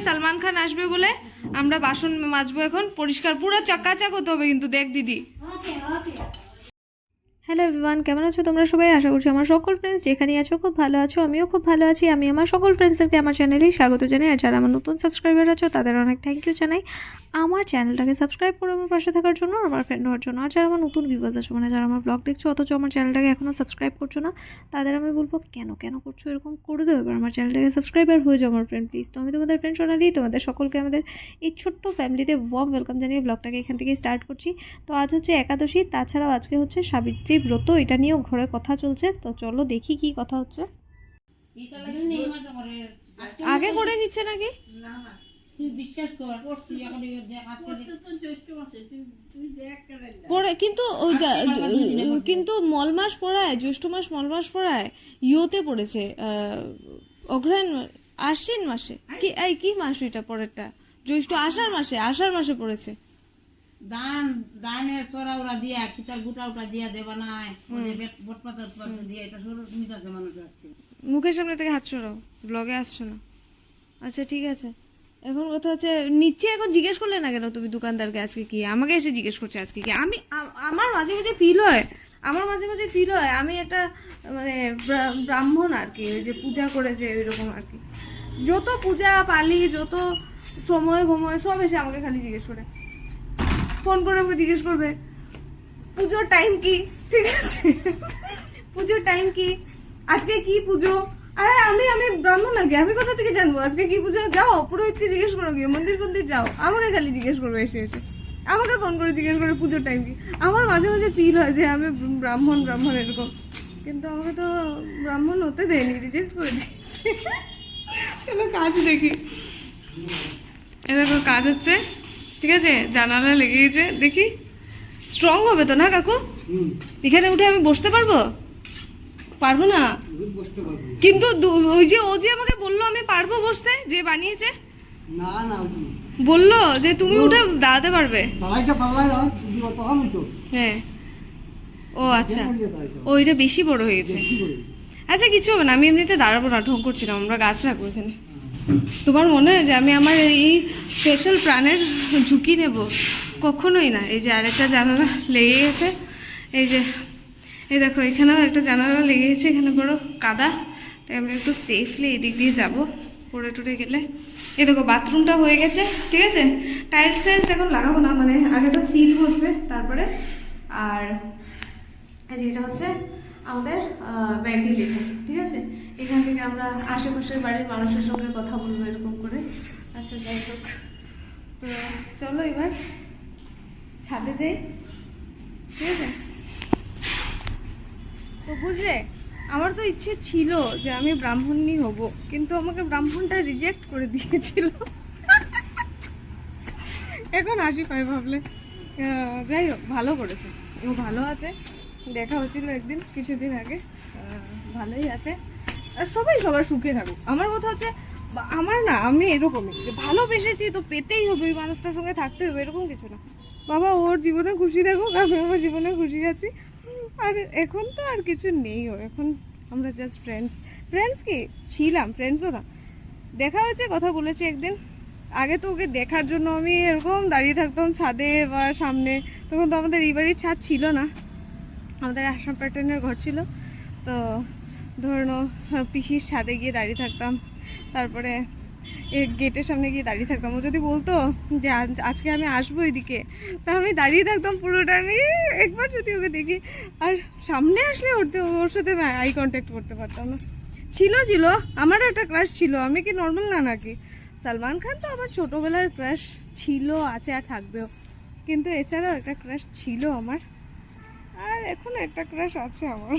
সালমান খান আসবে বলে আমরা বাসন মাজবো এখন, পরিষ্কার পুরো চকাচক হতে হবে কিন্তু, দেখ দিদি। হ্যালো এভরিওয়ান, কেমন আছো তোমরা সবাই? আশা করছি আমার সকল ফ্রেন্ডস যেখানে আছো খুব ভালো আছো, আমিও খুব ভালো আছি। আমি আমার সকল ফ্রেন্ডসদেরকে আমার চ্যানেলেই স্বাগত জানাই, আর যারা আমার নতুন সাবস্ক্রাইবার আছো তাদের অনেক থ্যাংক ইউ জানাই আমার চ্যানেলটাকে সাবস্ক্রাইব করে আমার পাশে থাকার জন্য, আমার ফ্রেন্ড হওয়ার জন্য। আর যারা আমার নতুন ভিউয়ার্স আছো, মানে যারা আমার ব্লগ দেখছো অথচ আমার চ্যানেলটাকে এখনও সাবস্ক্রাইব করছো না, তাদের আমি বলবো কেন করছো এরকম, করে দেবো এবার আমার চ্যানেলটাকে সাবস্ক্রাইবার হয়ে যাও আমার ফ্রেন্ড প্লিজ। তো আমি তোমাদের ফ্রেন্ড সোনালি, তোমাদের সকলকে আমাদের এই ছোট্ট ফ্যামিলিতে ওয়ার্ম ওয়েলকাম জানিয়ে ব্লগটাকে এখান থেকে স্টার্ট করছি। তো আজ হচ্ছে একাদশী, তাছাড়াও আজকে হচ্ছে সাবিত্রী ব্রত, এটা নিয়েও ঘরে কথা চলছে। তো চলো দেখি কি কথা হচ্ছে। আগে করে নিচ্ছে নাকি? কিন্তু মল মাস পড়ায়, জ্যৈষ্ঠ মাস মল মাস পড়ায়, ইয়োতে পড়েছে অগ্রহায়ণ আশ্বিন মাসে। কি মাস এটা পরেরটা? জ্যৈষ্ঠ আষাঢ় মাসে পড়েছে। দানের তোরা ওরা দিয়া কিতার গুটা ওটা দিয়া দেবা নাই, বটপাতা দিয়ে এটা শুরু নিতেছে মানুষ আজকে। মুখের সামনে থেকে হাত সরাও, ব্লগে আসছো না। আচ্ছা ঠিক আছে, এখন কথা হচ্ছে নিচে এখন জিজ্ঞেস করলে না কেন তুমি দোকানদারকে আজকে কি? আমাকে এসে জিজ্ঞেস করছে আজকে কি। আমার মাঝে মাঝে ফিল হয় আমি একটা মানে ব্রাহ্মণ আর কি, ওই যে পূজা করেছে ওইরকম আর কি। যত পূজা পালি, যত সময় সব এসে আমাকে খালি জিজ্ঞেস করে, ফোন করে আমাকে জিজ্ঞেস করবে পুজোর টাইম কি, ঠিক আছে, পুজোর টাইম কি, আজকে কি পুজো। আরে আমি ব্রাহ্মণ নাকি, আমি কোথা থেকে জানবো আজকে কি পুজো? যাও পুরোহিতকে জিজ্ঞেস করো, গিয়ে মন্দির যাও, আমাকে খালি জিজ্ঞেস করবে এসে আমাকে ফোন করে জিজ্ঞেস করে পুজোর টাইম কি। আমার মাঝে মাঝে ফিল হয় যে আমি ব্রাহ্মণ এরকম, কিন্তু আমাকে তো ব্রাহ্মণ হতে দেয়নি, রিজেক্ট করে দিয়েছে। চলো কাজ দেখি। এরকম কাজ হচ্ছে, ঠিক আছে, জানালা লেগে গেছে, দেখি স্ট্রং হবে তো না কাকু? এখানে উঠে আমি বসতে পারবো না? কিন্তু ওই যে ও যে আমাকে বললো আমি পারবো বসতে, যে বানিয়েছে বললো যে তুমি উঠে দাঁড়াতে পারবে। হ্যাঁ, ও আচ্ছা, ওইটা বেশি বড় হয়েছে। আচ্ছা কিছু হবে না, আমি এমনিতে দাঁড়াবো না, ঢং করছিলাম, আমরা গাছ রাখবো এখানে। তোমার মনে হয় যে আমি আমার এই স্পেশাল প্রাণের ঝুঁকি নেব? কখনোই না। এই যে আরেকটা জানালা লেগে গেছে, এই দেখো এখানেও একটা জানালা লেগে গেছে, এখানে বড় কাদা, তাই আমরা একটু সেফলি এদিক দিয়ে যাবো পড়ে টুরে গেলে। এই দেখো বাথরুমটা হয়ে গেছে, ঠিক আছে, টাইলস এখন লাগাবো না, মানে আগে তো সিল বসবে তারপরে। আর এটা হচ্ছে আমাদের ভেন্টিলেটর, ঠিক আছে, এখান থেকে আমরা আশেপাশের বাড়ির মানুষের সঙ্গে কথা বলবো এরকম করে। আচ্ছা যাই হোক, তো চলো এবার ছাদে যাই, ঠিক আছে। তো বুঝলে, আমার তো ইচ্ছে ছিল যে আমি ব্রাহ্মণই হব, কিন্তু আমাকে ব্রাহ্মণটা রিজেক্ট করে দিয়েছিল। এখন হাসি পাই ভাবলে। যাই হোক, ভালো করেছে, ও ভালো আছে, দেখা হচ্ছিল একদিন কিছুদিন আগে, ভালোই আছে। আর সবাই সবার সুখে থাকুক, আমার কথা হচ্ছে আমার না, আমি এরকমই যে ভালোবেসেছি তো পেতেই হবে, ওই মানুষটার সঙ্গে থাকতে হবে এরকম কিছু না। বাবা ওর জীবনে খুশি থাকুক, আমি আমার জীবনে খুশি আছি। আর এখন তো আর কিছু নেই, এখন আমরা জাস্ট ফ্রেন্ডস কি ছিলাম, ফ্রেন্ডসও না। দেখা হয়েছে, কথা বলেছি একদিন। আগে তো ওকে দেখার জন্য আমি এরকম দাঁড়িয়ে থাকতাম ছাদে বা সামনে, তখন তো আমাদের এই বাড়ির ছাদ ছিল না, আমাদের আসাম প্যাটার্নের ঘর ছিল। তো ধরুন পিসির ছাদে গিয়ে দাঁড়িয়ে থাকতাম, তারপরে গেটের সামনে গিয়ে দাঁড়িয়ে থাকতাম। ও যদি বলতো যে আজকে আমি আসবো এদিকে, তা আমি দাঁড়িয়ে থাকতাম পুরোটা। আমি একবার যদি ওকে দেখি, আর সামনে আসলে ওর সাথে আই কন্ট্যাক্ট করতে পারতাম না। ছিল আমারও একটা ক্রাশ ছিল, আমি কি নর্মাল না নাকি? সালমান খান তো আমার ছোটোবেলার ক্রাশ ছিল, আছে আর থাকবেও, কিন্তু এছাড়াও একটা ক্রাশ ছিল আমার, আর এখনো একটা ক্রাশ আছে আমার।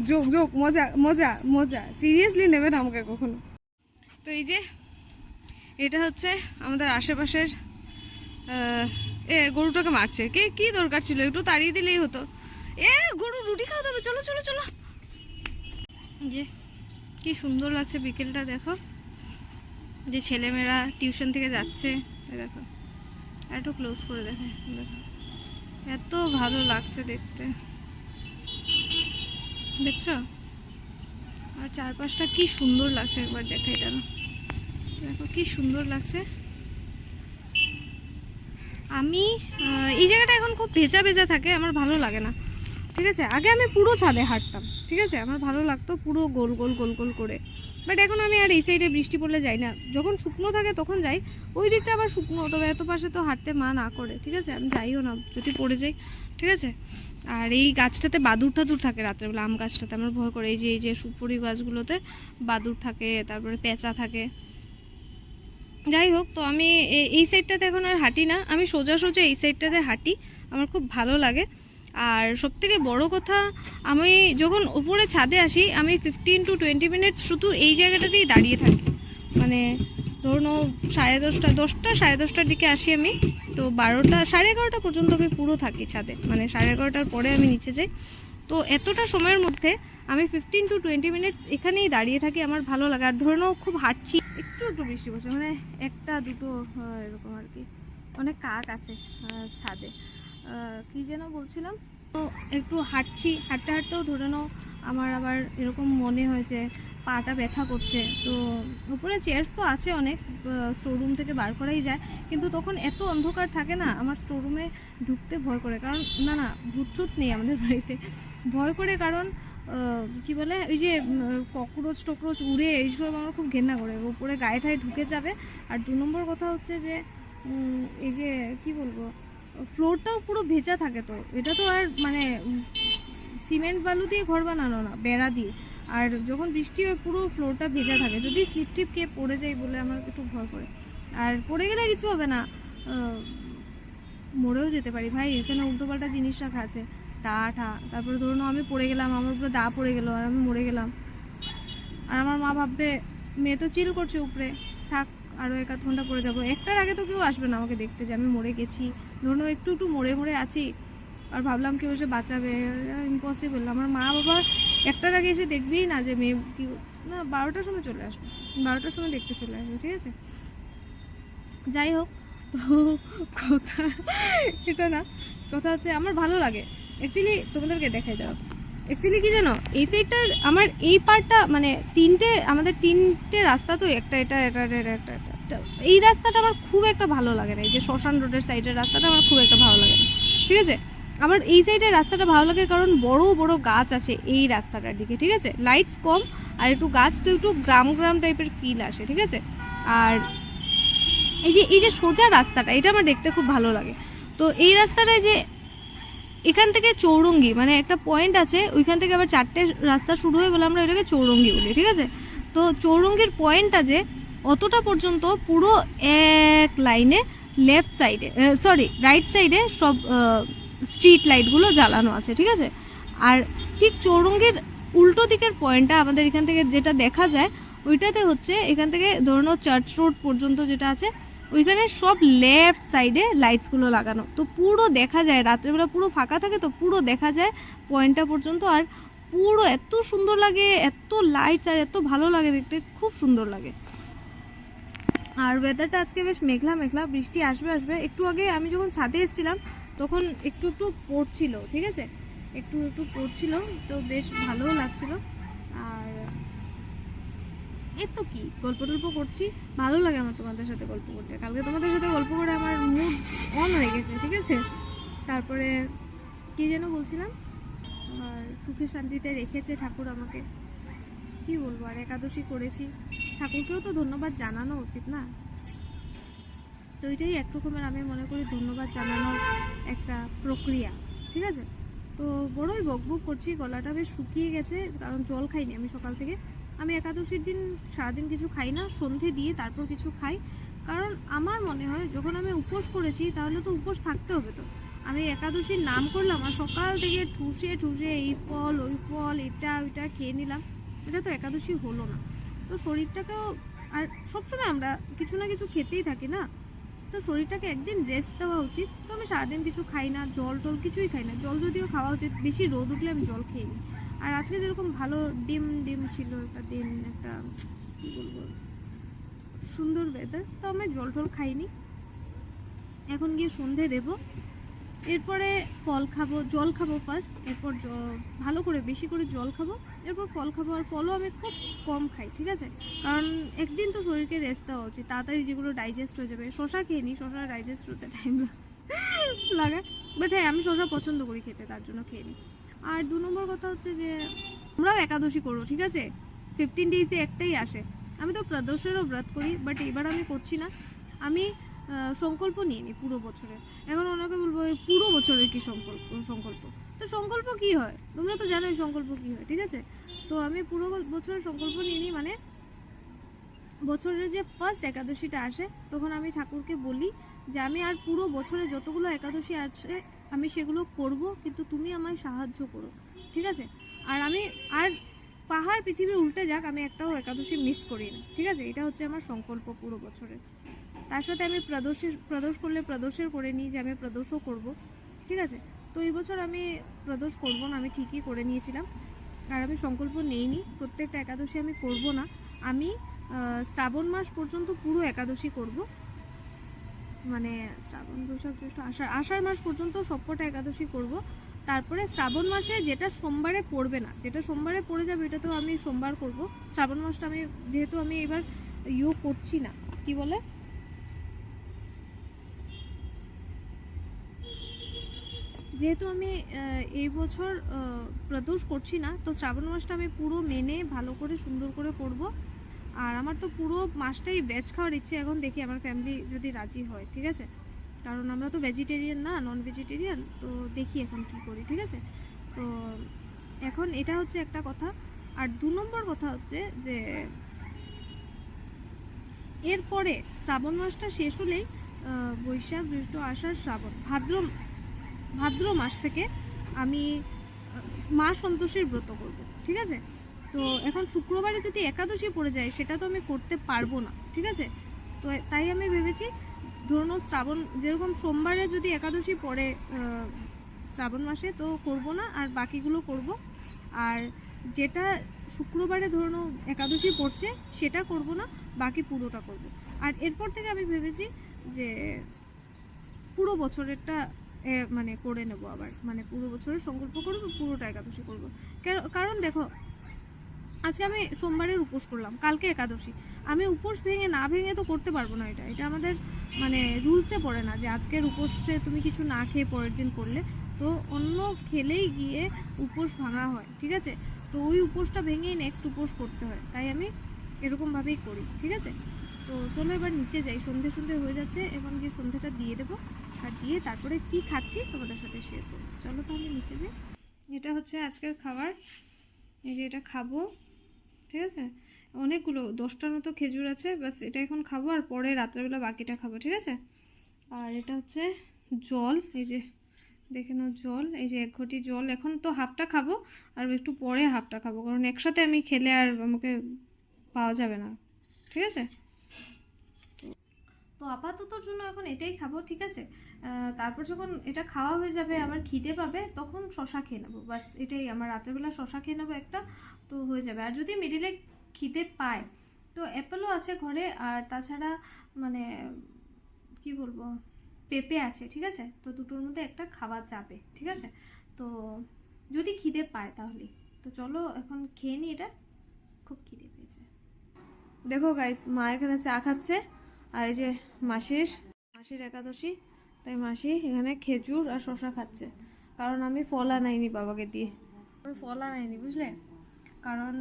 যোগ মজা সিরিয়াসলি নেবে না আমাকে কখনো। তো এই যে এটা হচ্ছে আমাদের আশেপাশের, গরুটাকে মারছে কে, কি দরকার ছিল, একটু তাড়িয়ে দিলেই হতো। গরু রুটি খাওয়াতে হবে, চলো চলো চলো। যে কি সুন্দর লাগছে বিকেলটা, দেখো যে ছেলেমেয়েরা টিউশন থেকে যাচ্ছে, দেখো একটু ক্লোজ করে দেখো, এত ভালো লাগছে দেখতে, দেখছো? আর চারপাশটা কি সুন্দর লাগছে, একবার দেখাই দাঁড়া, দেখো কি সুন্দর লাগছে। আমি এই জায়গাটা এখন খুব ভেজা ভেজা থাকে, আমার ভালো লাগে না, ঠিক আছে। আগে আমি পুরো ছাদে হাঁটতাম, ঠিক আছে, আমার ভালো লাগতো পুরো গোল গোল গোল গোল করে। বাট এখন আমি আর এই সাইডে বৃষ্টি পড়লে যাই না, যখন শুকনো থাকে তখন যাই, ওই দিকটা আবার শুকনো, তবে এত পাশে তো হাঁটতে মা না করে, ঠিক আছে, আমি যাইও না যদি পড়ে যাই, ঠিক আছে। আর এই গাছটাতে বাদুর টাদুর থাকে রাত্রেবেলা, আম গাছটাতে আমার ভয় করে, এই যে সুপুরি গাছগুলোতে বাদুর থাকে, তারপরে পেঁচা থাকে। যাই হোক, তো আমি এই সাইডটাতে এখন আর হাঁটি না, আমি সোজা সোজা এই সাইডটাতে হাঁটি, আমার খুব ভালো লাগে। আর সবথেকে বড় কথা, আমি যখন উপরে ছাদে আসি আমি 15 to 20 মিনিটস শুধু এই জায়গাটাতেই দাঁড়িয়ে থাকি। মানে ধরুন 10:30, 10টা 10:30টার দিকে আসি আমি, তো 12টা 11:30 পর্যন্ত আমি পুরো থাকি ছাদে, মানে 11:30টার পরে আমি নিচে যাই। তো এতটা সময়ের মধ্যে আমি 15 to 20 মিনিটস এখানেই দাঁড়িয়ে থাকি, আমার ভালো লাগে। আর ধরে নাও খুব হাঁটছি, একটু একটু বৃষ্টি পড়ছে, মানে একটা দুটো এরকম আর কি, অনেক কাক আছে ছাদে। কি যেন বলছিলাম, তো একটু হাঁটছি, হাঁটতে হাঁটতেও ধরে নাও আমার আবার এরকম মনে হয়েছে পাটা ব্যথা করছে। তো উপরে চেয়ার্স তো আছে অনেক, স্টোররুম থেকে বার করাই যায়, কিন্তু তখন এত অন্ধকার থাকে না, আমার স্টোররুমে ঢুকতে ভয় করে, কারণ না ভূত নেই আমাদের বাড়িতে, ভয় করে, কারণ কি বলে ওই যে ককরোচ টকরোচ উড়ে, এইসব আমার খুব ঘেন্না করে, উপরে গায়ে ঠায়ে ঢুকে যাবে। আর 2 নম্বর কথা হচ্ছে যে এই যে কি বলবো, ফ্লোরটাও পুরো ভেজা থাকে, তো এটা তো আর মানে সিমেন্ট বালু দিয়ে ঘর বানানো না, বেড়া দিয়ে, আর যখন বৃষ্টি হয় পুরো ফ্লোরটা ভেজা থাকে, যদি স্লিপ টিপ খেয়ে পড়ে যায় বলে আমার একটু ভয় করে। আর পড়ে গেলে কিছু হবে না, মরেও যেতে পারি ভাই, এখানে উল্টোপাল্টা জিনিস রাখা আছে, দা ঠা, তারপরে ধরুন আমি পড়ে গেলাম, আমার উপরে দা পড়ে গেল আর আমি মরে গেলাম, আর আমার মা ভাববে মেয়ে তো চিল করছে উপরে, থাক আরও 1-8 ঘন্টা পরে যাবো, একটার আগে তো কেউ আসবে না আমাকে দেখতে যে আমি মরে গেছি, ধরুন একটু একটু মরে মরে আছি, আর ভাবলাম কেউ এসে বাঁচাবে, ইম্পসিবল। আমার মা বাবা একটার আগে এসে দেখবেই না যে মেয়ে কি, না 12টার সময় চলে আসবে, 12টার সময় দেখতে চলে আসবে, ঠিক আছে। যাই হোক, তো কথা এটা না, কথা হচ্ছে আমার ভালো লাগে অ্যাকচুয়ালি, তোমাদেরকে দেখাই দাও। অ্যাকচুয়ালি কি জানো, এই সাইডটার আমার এই পার্টটা, মানে আমাদের তিনটে রাস্তা, তো একটা এটা এটা এটা এটা এটা, এই রাস্তাটা আমার খুব একটা ভালো লাগে না, এই যে শ্মশান রোডের সাইডের রাস্তাটা আমার খুব একটা ভালো লাগে না, ঠিক আছে। আমার এই সাইডের রাস্তাটা ভালো লাগে কারণ বড় বড় গাছ আছে এই রাস্তাটার দিকে, ঠিক আছে, লাইটস কম, আর একটু গাছ, তো একটু গ্রাম গ্রাম টাইপের ফিল আসে, ঠিক আছে। আর এই যে সোজা রাস্তাটা, এটা আমার দেখতে খুব ভালো লাগে। তো এই রাস্তাটায় যে এখান থেকে চৌরঙ্গি, মানে একটা পয়েন্ট আছে, ওইখান থেকে আবার 4টে রাস্তা শুরু হয়ে বলে আমরা ওইটাকে চৌরঙ্গি বলি, ঠিক আছে। তো চৌরঙ্গির পয়েন্টটা যে অতটা পর্যন্ত পুরো এক লাইনে লেফট সাইডে, সরি রাইট সাইডে সব স্ট্রিট লাইটগুলো জ্বালানো আছে, ঠিক আছে। আর ঠিক চৌরঙ্গির উল্টো দিকের পয়েন্টটা আমাদের এখান থেকে যেটা দেখা যায়, ওইটাতে হচ্ছে এখান থেকে ধরুন চার্চ রোড পর্যন্ত যেটা আছে, ওইখানে সব লেফট সাইডে লাইটসগুলো লাগানো, তো পুরো দেখা যায়, রাত্রেবেলা পুরো ফাঁকা থাকে, তো পুরো দেখা যায় পয়েন্টটা পর্যন্ত, আর পুরো এত সুন্দর লাগে, এত লাইটস, আর এত ভালো লাগে দেখতে, খুব সুন্দর লাগে। আর ওয়েদারটা আজকে বেশ মেঘলা মেঘলা, বৃষ্টি আসবে আসবে। একটু আগে আমি যখন ছাদে এসেছিলাম তখন একটু একটু পড়ছিল, ঠিক আছে, একটু একটু পড়ছিল, তো বেশ ভালোও লাগছিল। আর এর তো কি গল্প টল্প করছি, ভালো লাগে আমার তোমাদের সাথে গল্প করতে, কালকে তোমাদের সাথে গল্প করে আমার মুড অন হয়ে গেছে, ঠিক আছে। তারপরে কি যেন বলছিলাম, আর সুখে শান্তিতে রেখেছে ঠাকুর আমাকে, কি বলবো, আর একাদশী করেছি, ঠাকুরকেও তো ধন্যবাদ জানানো উচিত না, তো এটাই এক রকমের আমি মনে করি ধন্যবাদ জানানোর একটা প্রক্রিয়া, ঠিক আছে। তো বড়ই বকবক করছি, গলাটা বেশ শুকিয়ে গেছে, কারণ জল খাইনি আমি সকাল থেকে। আমি একাদশীর দিন সারাদিন কিছু খাই না, সন্ধে দিয়ে তারপর কিছু খাই, কারণ আমার মনে হয় যখন আমি উপোস করেছি তাহলে তো উপোস থাকতে হবে, তো আমি একাদশীর নাম করলাম আর সকাল থেকে ঠুসে ঠুসে এই ফল ওই ফল এটা ওইটা খেয়ে নিলাম, এটা তো একাদশী হলো না। তো শরীরটাকেও, আর সবসময় আমরা কিছু না কিছু খেতেই থাকি না, তো শরীরটাকে একদিন রেস্ট দেওয়া উচিত। তো আমি সারাদিন কিছু খাই না, জল টল কিছুই খাই না, জল যদিও খাওয়া উচিত, বেশি রোদ উঠলে আমি জল খেয়ে নিই। আর আজকে যেরকম ভালো ডিম ছিল একটা দিন, একটা কী বলবো সুন্দর ওয়েদার, তো আমি জল টল খাইনি। এখন গিয়ে সন্ধে দেব, এরপরে ফল খাবো, জল খাবো ফার্স্ট, এরপর ভালো করে বেশি করে জল খাবো, এরপর ফল খাবো। আর ফলও আমি খুব কম খাই, ঠিক আছে, কারণ একদিন তো শরীরকে রেস্ট দেওয়া উচিত, তাড়াতাড়ি যেগুলো ডাইজেস্ট হয়ে যাবে। শশা খেয়ে নিই, শশা ডাইজেস্ট হতে টাইম লাগে, বাট হ্যাঁ আমি শশা পছন্দ করি খেতে, তার জন্য খেয়ে নিই। আর 2 নম্বর কথা হচ্ছে যে আমরাও একাদশী করবো, ঠিক আছে, 15 ডেজে একটাই আসে। আমি তো প্রদোষেরও ব্রত করি, বাট এবার আমি করছি না। আমি সংকল্প নিয়ে নিই পুরো বছরের। এখন ওনাকে বলবো এই পুরো বছরের কি সংকল্প, তো সংকল্প কি হয় তোমরা তো জানোই সংকল্প কি হয়, ঠিক আছে। তো আমি পুরো বছরের সংকল্প নিয়ে নিই, মানে বছরের যে ফার্স্ট একাদশীটা আসে তখন আমি ঠাকুরকে বলি যে আমি আর পুরো বছরে যতগুলো একাদশী আছে আমি সেগুলো করব, কিন্তু তুমি আমায় সাহায্য করো, ঠিক আছে। আর আমি আর পাহাড় পৃথিবী উল্টে যাক, আমি একটাও একাদশী মিস করি না, ঠিক আছে। এটা হচ্ছে আমার সংকল্প পুরো বছরে। তার সাথে আমি প্রদোষ করলে প্রদোষের করে নিই যে আমি প্রদোষও করব, ঠিক আছে। তো এই বছর আমি প্রদোষ করব না, আমি ঠিকই করে নিয়েছিলাম। আর আমি সংকল্প নেইনি প্রত্যেকটা একাদশী আমি করব না। আমি শ্রাবণ মাস পর্যন্ত পুরো একাদশী করব, মানে শ্রাবণ বৈশাখ জ্যৈষ্ঠ আষাঢ় মাস পর্যন্ত সবকটা একাদশী করব। তারপরে শ্রাবণ মাসে যেটা সোমবারে পড়বে না, যেটা সোমবারে পড়ে যাবে এটা তো আমি সোমবার করব। শ্রাবণ মাসটা আমি যেহেতু আমি এবার করছি না, কি বলে, যেহেতু আমি এই বছর প্রদোষ করছি না, তো শ্রাবণ মাসটা আমি পুরো মেনে ভালো করে সুন্দর করে করব। আর আমার তো পুরো মাসটাই ভেজ খাওয়ার ইচ্ছে, এখন দেখি আমার ফ্যামিলি যদি রাজি হয়, ঠিক আছে, কারণ আমরা তো ভেজিটেরিয়ান না, নন ভেজিটেরিয়ান, তো দেখি এখন কি করি, ঠিক আছে। তো এখন এটা হচ্ছে একটা কথা। আর 2 নম্বর কথা হচ্ছে যে এরপরে শ্রাবণ মাসটা শেষ হলেই বৈশাখ জ্যৈষ্ঠ আষাঢ় শ্রাবণ ভাদ্র মাস থেকে আমি মা সন্তোষীর ব্রত করব, ঠিক আছে। তো এখন শুক্রবারে যদি একাদশী পড়ে যায় সেটা তো আমি করতে পারবো না, ঠিক আছে। তো তাই আমি ভেবেছি ধরুন শ্রাবণ যেরকম সোমবারে যদি একাদশী পড়ে শ্রাবণ মাসে, তো করব না, আর বাকিগুলো করব। আর যেটা শুক্রবারে ধরুন একাদশী পড়ছে সেটা করব না, বাকি পুরোটা করব। আর এরপর থেকে আমি ভেবেছি যে পুরো বছরেরটা মানে করে নেব আবার, মানে পুরো বছরের সংকল্প করব, পুরোটা একাদশী করব। কারণ দেখো আজকে আমি সোমবারের উপোস করলাম, কালকে একাদশী, আমি উপোস ভেঙে না ভেঙে তো করতে পারবো না, এটা আমাদের মানে রুলসে পড়ে না যে আজকের উপোসে তুমি কিছু না খেয়ে পরের দিন করলে, তো অন্য খেলেই গিয়ে উপোস ভাঙা হয়, ঠিক আছে। তো ওই উপোসটা ভেঙেই নেক্সট উপোস করতে হয়, তাই আমি এরকমভাবেই করি, ঠিক আছে। তো চলো এবার নিচে যাই, সন্ধে হয়ে যাচ্ছে, এখন গিয়ে সন্ধেটা দিয়ে দেবো, আর দিয়ে তারপরে কি খাচ্ছি তোমাদের সাথে শেয়ার করবো। চলো তাহলে নিচে যাই। এটা হচ্ছে আজকের খাবার, এই যে এটা খাবো, ঠিক আছে। অনেকগুলো 10টার মতো খেজুর আছে, বাস এটা এখন খাবো, আর পরে রাত্রেবেলা বাকিটা খাবো, ঠিক আছে। আর এটা হচ্ছে জল, এই যে দেখে নাও জল, এই যে 1 ঘটি জল, এখন তো হাফটা খাবো আর একটু পরে হাফটা খাবো, কারণ একসাথে আমি খেলে আর আমাকে পাওয়া যাবে না, ঠিক আছে। তো আপাততর জন্য এখন এটাই খাবো, ঠিক আছে। তারপর যখন এটা খাওয়া হয়ে যাবে আবার খিদে পাবে তখন শশা খেয়ে নেবো, বাস এটাই আমার রাত্রেবেলা শশা খেয়ে নেবো একটা, তো হয়ে যাবে। আর যদি মিডিলে খিদে পায় তো অ্যাপেলও আছে ঘরে, আর তাছাড়া মানে কি বলবো পেঁপে আছে, ঠিক আছে। তো দুটোর মধ্যে একটা খাওয়া যাবে, ঠিক আছে। তো যদি খিদে পায় তাহলে, তো চলো এখন খেয়ে নিই, এটা খুব খিদে পেয়েছে। দেখো গাইস, মা এখানে চা খাচ্ছে, আর এই যে মাসির একাদশী, তাই মাসি এখানে খেজুর আর শশা খাচ্ছে, কারণ আমি ফল আনাইনি বাবাকে দিয়ে, ফল আনাইনি বুঝলে, কারণ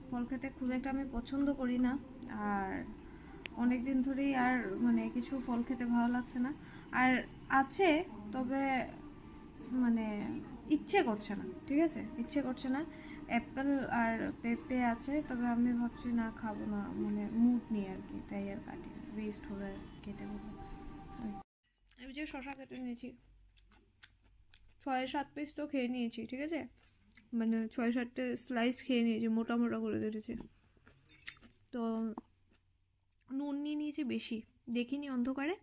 ফল খেতে খুব একটা আমি পছন্দ করি না, আর অনেক দিন ধরেই আর মানে কিছু ফল খেতে ভালো লাগছে না, আর আছে তবে মানে ইচ্ছে করছে না, ঠিক আছে, ইচ্ছে করছে না। অ্যাপেল আর পেঁপে আছে, তবে আমি ভাবছি না খাবো না, মানে মুড নেই আর কি, তাই আর কাটি ওয়েস্ট হবে কেটে বলে। আমি যে শশা কেটে নিয়েছি 6-7 পিস তো খেয়ে নিয়েছি, ঠিক আছে, মানে 6-7টে স্লাইস খেয়ে নিয়েছি, মোটা মোটা করে কেটেছে। তো নুন নিয়ে নিয়েছি বেশি, দেখিনি অন্ধকারে,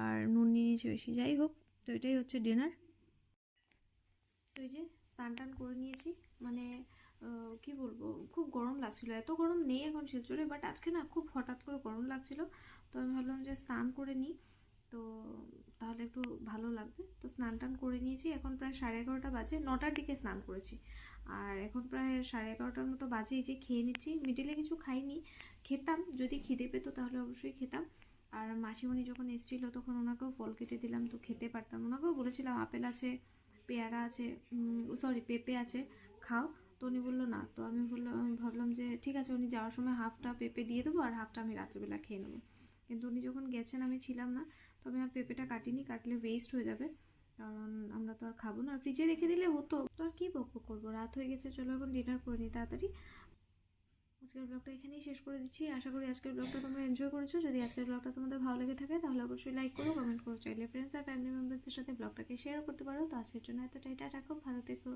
আর নুন নিয়ে নিয়েছি বেশি, যাই হোক। তো এটাই হচ্ছে ডিনার। তো এই যে স্নান টান করে নিয়েছি, মানে কি বলবো খুব গরম লাগছিল, এত গরম নেই এখন শিলচরে, বাট আজকে না খুব হঠাৎ করে গরম লাগছিল, তো আমি ভাবলাম যে স্নান করে নিই। তো তাহলে একটু ভালো লাগবে। তো স্নান টান করে নিয়েছি, এখন প্রায় 11:30 বাজে, 9টার দিকে স্নান করেছি, আর এখন প্রায় 11:30টার মতো বাজে। এই যে খেয়ে নিচ্ছি, মিডিলে কিছু খাইনি, খেতাম যদি খিদে পেতো তাহলে অবশ্যই খেতাম। আর মাসিমণি যখন এসেছিলো তখন ওনাকেও ফল কেটে দিলাম, তো খেতে পারতাম, ওনাকেও বলেছিলাম আপেল আছে, পেয়ারা আছে, সরি পেঁপে আছে, খাও। তো উনি বললো না। তো আমি ভাবলাম যে ঠিক আছে, উনি যাওয়ার সময় হাফটা পেঁপে দিয়ে দেবো আর হাফটা আমি রাত্রেবেলা খেয়ে নেবো। কিন্তু উনি যখন গেছেন আমি ছিলাম না, তো আমি আর পেঁপেটা কাটিনি, কাটলে ওয়েস্ট হয়ে যাবে, কারণ আমরা তো আর খাবো না, আর ফ্রিজে রেখে দিলে হতো। তো আর কী বকবক করবো, রাত হয়ে গেছে, চলো এখন ডিনার করে নিই তাড়াতাড়ি। আজকের ব্লগটা এখানেই শেষ করে দিচ্ছি। আশা করি আজকের ব্লগটা তোমরা এনজয় করেছো। যদি আজকের ব্লগটা তোমাদের ভালো লেগে থাকে তাহলে অবশ্যই লাইক করো, কমেন্ট করো, চাইলে ফ্রেন্ডস আর ফ্যামিলি মেম্বারসদের সাথে ব্লগটাকে শেয়ার করতে পারো। তো আজকের জন্য এতটাই, টাটা, খুব ভালো থেকো।